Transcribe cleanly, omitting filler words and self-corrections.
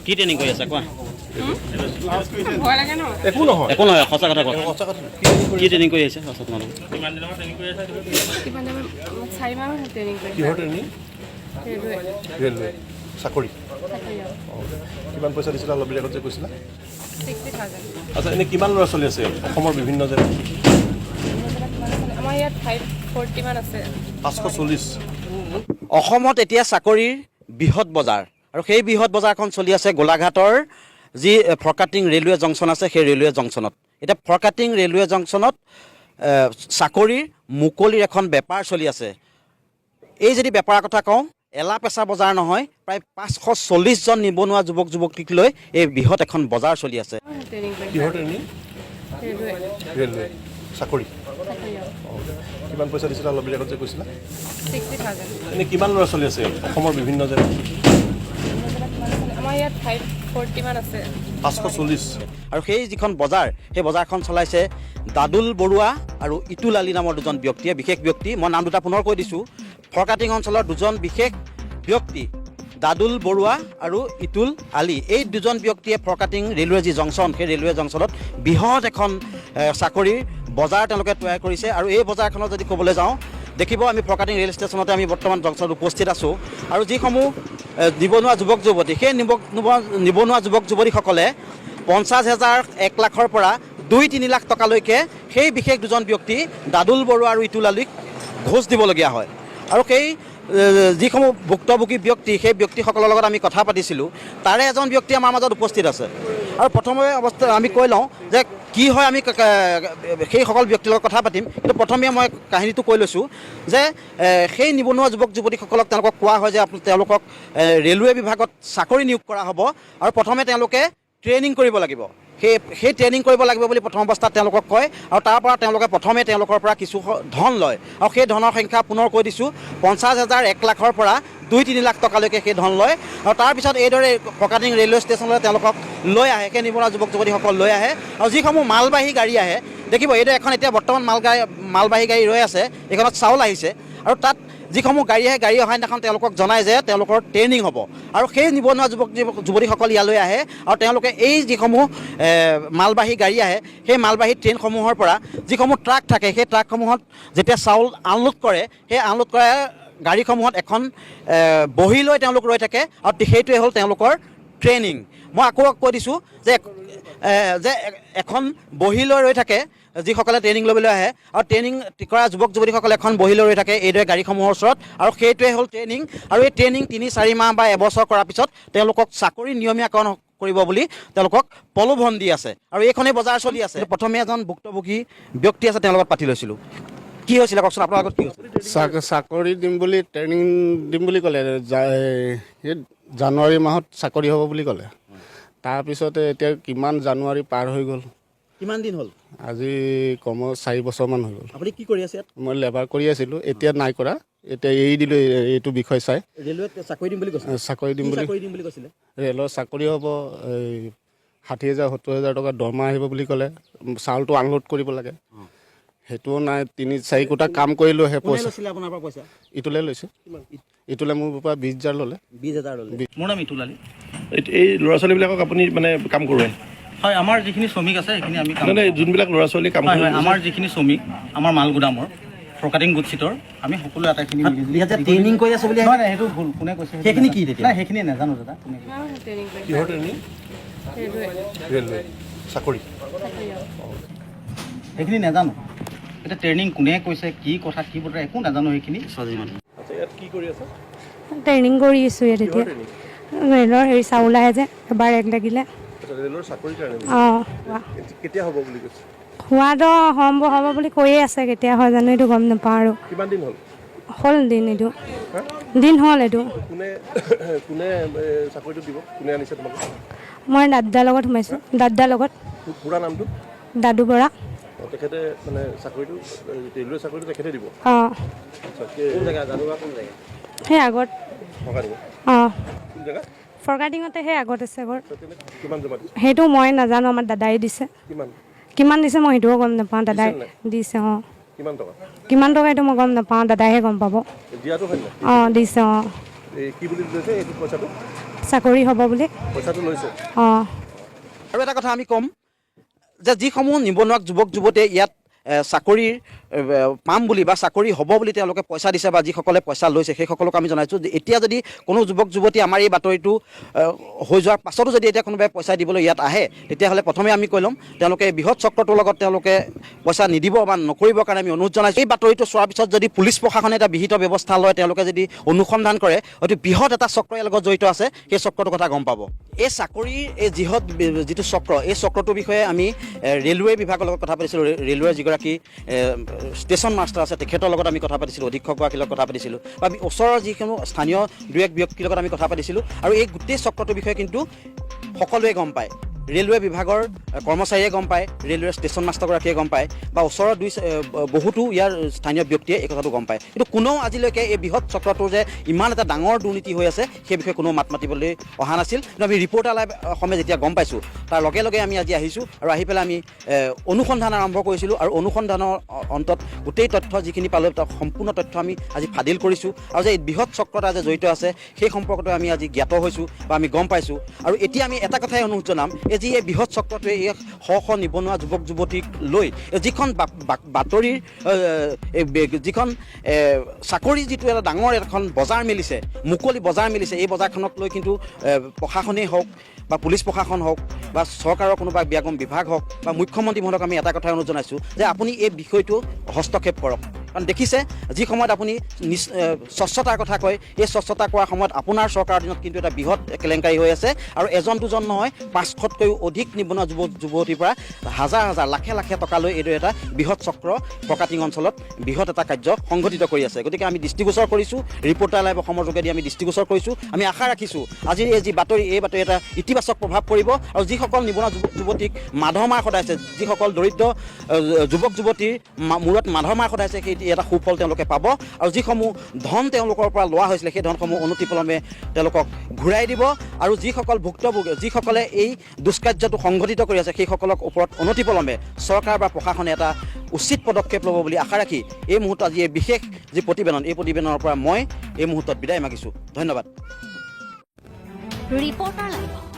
কি ট্ৰেইনিং কৰি আছা কোৱা? একো নহয় সঁচা কথা কোৱা। কি ট্ৰেইনিং কৰি আহিছে সঁচা তোমালোক? কিহৰ ট্ৰেইনিং? ৰেলৱে চাকৰি। কিমান পইচা দিছিলা অলপ আগত যে কৈছিলা? 60,000। আচ্ছা, এনেই কিমান ল'ৰা ছোৱালী আছে অসমৰ বিভিন্ন জেগাত? আমাৰ ইয়াত 540 মান আছে। 540। অসমত এতিয়া চাকৰিৰ বৃহৎ বজাৰ, আৰু সেই বৃহৎ বজাৰখন চলি আছে গোলাঘাটৰ যি ফৰকাটিং ৰেলৱে জংচন আছে সেই ৰেলৱে জংচনত। এতিয়া ফৰকাটিং ৰেলৱে জংচনত চাকৰিৰ মুকলিৰ এখন বেপাৰ চলি আছে। এই যদি বেপাৰৰ কথা কওঁ, এলা পেচা বজাৰ নহয়, প্ৰায় 540জন নিবনুৱা যুৱক যুৱতীক লৈ এই বৃহৎ এখন বজাৰ চলি আছে। কিহৰ ট্ৰেইনিং? ৰেলৱে চাকৰি। কিমান পইচা দিছিলা অলপ আগত যে কৈছিলা? 60,000। এনেই কিমান ল'ৰা ছোৱালী আছে অসমৰ বিভিন্ন জেগাত? আমাৰ ইয়াত 540 মান আছে। 540। আৰু সেই যিখন বজাৰ, সেই বজাৰখন চলাইছে দাদুল বৰুৱা আৰু ইটুল আলী নামৰ দুজন ব্যক্তিয়ে, বিশেষ ব্যক্তি। মই নাম দুটা পুনৰ কৈ দিছোঁ। ফৰকাটিং অঞ্চলৰ দুজন বিশেষ ব্যক্তি, দাদুল বৰুৱা আৰু ইটুল আলী। এই দুজন ব্যক্তিয়ে ফৰকাটিং ৰেলৱে যি জংচন, সেই ৰেলৱে জংচনত বৃহৎ এখন চাকৰিৰ বজাৰ তেওঁলোকে তৈয়াৰ কৰিছে। আৰু এই বজাৰখনত যদি ক'বলৈ যাওঁ, দেখিব আমি ফৰকাটিং ৰেল ষ্টেচনতে আমি বৰ্তমান জংচনত উপস্থিত আছোঁ। আৰু যিসমূহ নিবনুৱা যুৱক যুৱতী, সেই নিবনুৱা যুৱক যুৱতীসকলে 50,000, 1 লাখৰ পৰা 2-3 লাখ টকালৈকে সেই বিশেষ দুজন ব্যক্তি দাদুল বৰুৱা আৰু ইটুল আলীক ঘোচ দিবলগীয়া হয়। আৰু সেই যিসমূহ ভুক্তভোগী ব্যক্তি, সেই ব্যক্তিসকলৰ লগত আমি কথা পাতিছিলোঁ। তাৰে এজন ব্যক্তি আমাৰ মাজত উপস্থিত আছে। আৰু প্ৰথমে অৱস্থা আমি কৈ লওঁ যে কি হয়, আমি সেইসকল ব্যক্তিৰ লগত কথা পাতিম। কিন্তু প্ৰথমে মই কাহিনীটো কৈ লৈছোঁ যে সেই নিবনুৱা যুৱক যুৱতীসকলক তেওঁলোকক কোৱা হয় যে তেওঁলোকক ৰেলৱে বিভাগত চাকৰি নিয়োগ কৰা হ'ব, আৰু প্ৰথমে তেওঁলোকে ট্ৰেইনিং কৰিব লাগিব। সেই ট্ৰেইনিং কৰিব লাগিব বুলি প্ৰথম অৱস্থাত তেওঁলোকক কয়। আৰু তাৰ পৰা তেওঁলোকে প্ৰথমে তেওঁলোকৰ পৰা কিছু ধন লয়। আৰু সেই ধনৰ সংখ্যা পুনৰ কৈ দিছোঁ, 50,000, 1 লাখৰ পৰা 2-3 লাখ টকালৈকে সেই ধন লয়। আৰু তাৰপিছত এইদৰে ফৰকাটিং ৰেলৱে ষ্টেচনলৈ তেওঁলোকক লৈ আহে, সেই নিবনুৱা যুৱক যুৱতীসকল লৈ আহে। আৰু যিসমূহ মালবাহী গাড়ী আহে, দেখিব এইদৰে এখন এতিয়া বৰ্তমান মালবাহী গাড়ী ৰৈ আছে, এইখনত চাউল আহিছে। আৰু তাত যিসমূহ গাড়ী আহে, গাড়ী অহা দিনাখন তেওঁলোকক জনায় যে তেওঁলোকৰ ট্ৰেইনিং হ'ব। আৰু সেই নিবনুৱা যুৱক যুৱতীসকল ইয়ালৈ আহে, আৰু তেওঁলোকে এই যিসমূহ মালবাহী গাড়ী আহে, সেই মালবাহী ট্ৰেইনসমূহৰ পৰা যিসমূহ ট্ৰাক থাকে, সেই ট্ৰাকসমূহত যেতিয়া চাউল আনলোড কৰে, সেই আনলোড কৰা গাড়ীসমূহত এখন বহি লৈ তেওঁলোক ৰৈ থাকে। আৰু সেইটোৱে হ'ল তেওঁলোকৰ ট্ৰেইনিং। মই আকৌ কৈ দিছোঁ যে এখন বহি লৈ ৰৈ থাকে যিসকলে ট্ৰেইনিং ল'বলৈ আহে, আৰু ট্ৰেইনিং কৰা যুৱক যুৱতীসকলে এখন বহি লৈ ৰৈ থাকে এইদৰে গাড়ীসমূহৰ ওচৰত। আৰু সেইটোৱে হ'ল ট্ৰেইনিং। আৰু এই ট্ৰেইনিং 3-4 মাহ বা এবছৰ কৰাৰ পিছত তেওঁলোকক চাকৰি নিয়মীয়াকৰণ কৰিব বুলি তেওঁলোকক প্ৰলোভন দি আছে। আৰু এইখনেই বজাৰ চলি আছে। প্ৰথমে এজন ভুক্তভোগী ব্যক্তি আছে, তেওঁৰ লগত পাতি লৈছিলোঁ। কি হৈছিলে কওকচোন, আপোনাৰ আগত কি হৈছিলে? চাকৰি দিম বুলি, ট্ৰেইনিং দিম বুলি ক'লে। জানুৱাৰী মাহত চাকৰি হ'ব বুলি ক'লে। তাৰপিছতে এতিয়া কিমান জানুৱাৰী পাৰ হৈ গ'ল। কিমান দিন হ'ল? আজি কমেও 4 বছৰমান হৈ গ'ল। আপুনি কি কৰি আছে ইয়াত? মই লেবাৰ কৰি আছিলোঁ, এতিয়া নাই কৰা। এতিয়া এৰি দিলোঁ এইটো বিষয় চাই। ৰেলৱেত চাকৰি দিম বুলি কৈছিলে? চাকৰি দিম বুলি কৈছিলে। ৰেলৰ চাকৰি হ'ব, 60,000, 70,000 টকা দৰমহা আহিব বুলি ক'লে। চাউলটো আনলোড কৰিব লাগে, সেইটোও নাই। 3-4 কোটা কাম কৰিলোঁ, সেই পইচা আপোনাৰ পৰা পইচা ইটোলে লৈছে। ইটোলে মোৰ পৰা 20,000 ল'লে। 20,000 ল'লে। মোৰ নাম ইটুল আলী। এই ল'ৰা ছোৱালীবিলাকক আপুনি মানে কাম কৰোৱাই? হয়, আমাৰ যিখিনি শ্ৰমিক আছে সেইখিনি আমি কাম মানে যোনবিলাক ল'ৰা ছোৱালী কাম কৰে, আমাৰ যিখিনি শ্ৰমিক আমাৰ মাল গুদামৰ ফৰকাটিং গুড চিটৰ, আমি সকলো আটাইখিনি ট্ৰেইনিং কৰি আছোঁ বুলি। নহয়, সেইটো ভুল। কোনে কৈছে? সেইখিনি কি তেতিয়া? নাই, সেইখিনি নাজানো দাদা। কিহৰ ট্ৰেইনিং? ৰেলৱে চাকৰি। সেইখিনি নাজানো। এতিয়া ট্ৰেইনিং কোনে কৈছে, কি কথা, কি বতৰা, একো নাজানো সেইখিনি। আচ্ছা, ইয়াত কি কৰি আছে? ট্ৰেইনিং কৰি আছোঁ ইয়াত এতিয়া। ৰেলৰ চাউল আহে যে এবাৰ লাগিলে। ৰেলৰ চাকৰিৰ কাৰণে? অঁ, কেতিয়া হ'ব বুলি কৈছে? হোৱাটো হ'ব বুলি কৈয়ে আছে। কেতিয়া হয় জানো এইটো গম নাপাওঁ। আৰু কিমান দিন হ'ল? দিন এইটো দিন হ'ল এইটো। কোনে চাকৰিটো দিব? কোনে আনিছে তোমালোক? মই দাদাৰ লগত সোমাইছোঁ। দাদাৰ লগত। পুৰা নামটো? দাদু বৰা। তেখেতে মানে চাকৰিটো, ৰেলৱে চাকৰিটো তেখেতে দিব? অঁ। কোন জেগা? জানুৱা কোন জেগা? সেই আগত। অঁ, কোন জেগা? ফৰকাটিঙতে সেই আগত আছে ঘৰ। কিমান জমা দিছে? সেইটো মই নাজানো, আমাৰ দাদাই দিছে। কিমান দিছে মই সেইটোও গম নাপাওঁ। দাদাই দিছে। অঁ, কিমান টকা এইটো মই গম নাপাওঁ, দাদাইহে গম পাব। দিয়াটো হয় নাই? অঁ, দিছে। অঁ, কি বুলি লৈছে এইটো পইচাটো? চাকৰি হ'ব বুলি পইচাটো লৈছে অঁ আৰু এটা কথা আমি ক'ম যে যিসমূহ নিবনুৱা যুৱক যুৱতীয়ে ইয়াত চাকৰিৰ পাম বুলি বা চাকৰি হ'ব বুলি তেওঁলোকে পইচা দিছে বা যিসকলে পইচা লৈছে সেইসকলক আমি জনাইছোঁ যে এতিয়া যদি কোনো যুৱক যুৱতী আমাৰ এই বাতৰিটো হৈ যোৱাৰ পাছতো যদি এতিয়া কোনোবাই পইচা দিবলৈ ইয়াত আহে তেতিয়াহ'লে প্ৰথমে আমি কৈ ল'ম তেওঁলোকে বৃহৎ চক্ৰটোৰ লগত তেওঁলোকে পইচা নিদিব বা নকৰিবৰ কাৰণে আমি অনুৰোধ জনাইছোঁ এই বাতৰিটো চোৱাৰ পিছত যদি পুলিচ প্ৰশাসনে এটা বিহিত ব্যৱস্থা লয় তেওঁলোকে যদি অনুসন্ধান কৰে হয়তো বৃহৎ এটা চক্ৰ ইয়াৰ লগত জড়িত আছে সেই চক্ৰটোৰ কথা গম পাব এই চাকৰিৰ এই যিটো চক্ৰ এই চক্ৰটোৰ বিষয়ে আমি ৰেলৱে বিভাগৰ লগত কথা পাতিছিলোঁ ৰেলৱেৰ যিগৰাকী ষ্টেচন মাষ্টাৰ আছে তেখেতৰ লগত আমি কথা পাতিছিলোঁ অধীক্ষকগৰাকীৰ লগত কথা পাতিছিলোঁ বা ওচৰৰ যিকোনো স্থানীয় দুই এক ব্যক্তিৰ লগত আমি কথা পাতিছিলোঁ আৰু এই গোটেই চক্ৰটোৰ বিষয়ে কিন্তু সকলোৱে গম পায় ৰেলৱে বিভাগৰ কৰ্মচাৰীয়ে গম পায় ৰেলৱে ষ্টেচন মাষ্টাৰগৰাকীয়ে গম পায় বা ওচৰৰ বহুতো ইয়াৰ স্থানীয় ব্যক্তিয়ে এই কথাটো গম পায় কিন্তু কোনেও আজিলৈকে এই বৃহৎ চক্ৰটোৰ যে ইমান এটা ডাঙৰ দুৰ্নীতি হৈ আছে সেই বিষয়ে কোনো মাত মাতিবলৈ অহা নাছিল কিন্তু আমি ৰিপৰ্টাৰ লাইভ অসমে যেতিয়া গম পাইছোঁ তাৰ লগে লগে আমি আজি আহিছোঁ আৰু আহি পেলাই আমি অনুসন্ধান আৰম্ভ কৰিছিলোঁ আৰু অনুসন্ধানৰ অন্তত গোটেই তথ্য যিখিনি পালোঁ তাৰ সম্পূৰ্ণ তথ্য আমি আজি ফাদিল কৰিছোঁ আৰু যে এই বৃহৎ চক্ৰতা যে জড়িত আছে সেই সম্পৰ্কটো আমি আজি জ্ঞাত হৈছোঁ বা আমি গম পাইছোঁ আৰু এতিয়া আমি এটা কথাই অনুৰোধ জনাম যি এই বৃহৎ চক্ৰটোৱে এই শ নিবনুৱা যুৱক যুৱতীক লৈ যিখন বাতৰিৰ যিখন চাকৰি যিটো এটা ডাঙৰ এখন বজাৰ মেলিছে মুকলি বজাৰ মেলিছে এই বজাৰখনক লৈ কিন্তু প্ৰশাসনেই হওক বা পুলিচ প্ৰশাসন হওক বা চৰকাৰৰ কোনোবা ব্যাগম বিভাগ হওক বা মুখ্যমন্ত্ৰী মহোদয়ক আমি এটা কথাই অনুৰোধ জনাইছোঁ যে আপুনি এই বিষয়টো হস্তক্ষেপ কৰক কাৰণ দেখিছে যি সময়ত আপুনি স্বচ্ছতাৰ কথা কয় এই স্বচ্ছতা কৰাৰ সময়ত আপোনাৰ চৰকাৰৰ দিনত কিন্তু এটা বৃহৎ কেলেংকাৰী হৈ আছে আৰু এজন দুজন নহয় 500তকৈও অধিক নিবনুৱা যুৱতীৰ পৰা হাজাৰ হাজাৰ লাখে লাখে টকালৈ এইদৰে এটা বৃহৎ চক্ৰ ফৰকাটিং অঞ্চলত বৃহৎ এটা কাৰ্য সংঘটিত কৰি আছে গতিকে আমি দৃষ্টিগোচৰ কৰিছোঁ ৰিপৰ্টাৰ লাইভ অসমৰ যোগেদি আমি দৃষ্টিগোচৰ কৰিছোঁ আমি আশা ৰাখিছোঁ আজিৰ এই যি বাতৰি এই বাতৰি এটা ইতিবাচক প্ৰভাৱ পৰিব আৰু যিসকল নিবনুৱা যুৱতীক মাধমাৰ সদাইছে যিসকল দৰিদ্ৰ যুৱক যুৱতীৰ মূৰত মাধমাৰ সদাইছে সেই এটা সুফল তেওঁলোকে পাব আৰু যিসমূহ ধন তেওঁলোকৰ পৰা লোৱা হৈছিলে সেই ধনসমূহ অনতিপলমে তেওঁলোকক ঘূৰাই দিব আৰু যিসকল ভুক্তভোগী যিসকলে এই দুষ্কাৰ্যটো সংঘটিত কৰি আছে সেইসকলক ওপৰত অনতিপলমে চৰকাৰ বা প্ৰশাসনে এটা উচিত পদক্ষেপ ল'ব বুলি আশা ৰাখি এই মুহূৰ্তত আজি এই বিশেষ যি প্ৰতিবেদন এই প্ৰতিবেদনৰ পৰা মই এই মুহূৰ্তত বিদায় মাগিছোঁ ধন্যবাদ ৰিপৰ্টাৰ লাইভ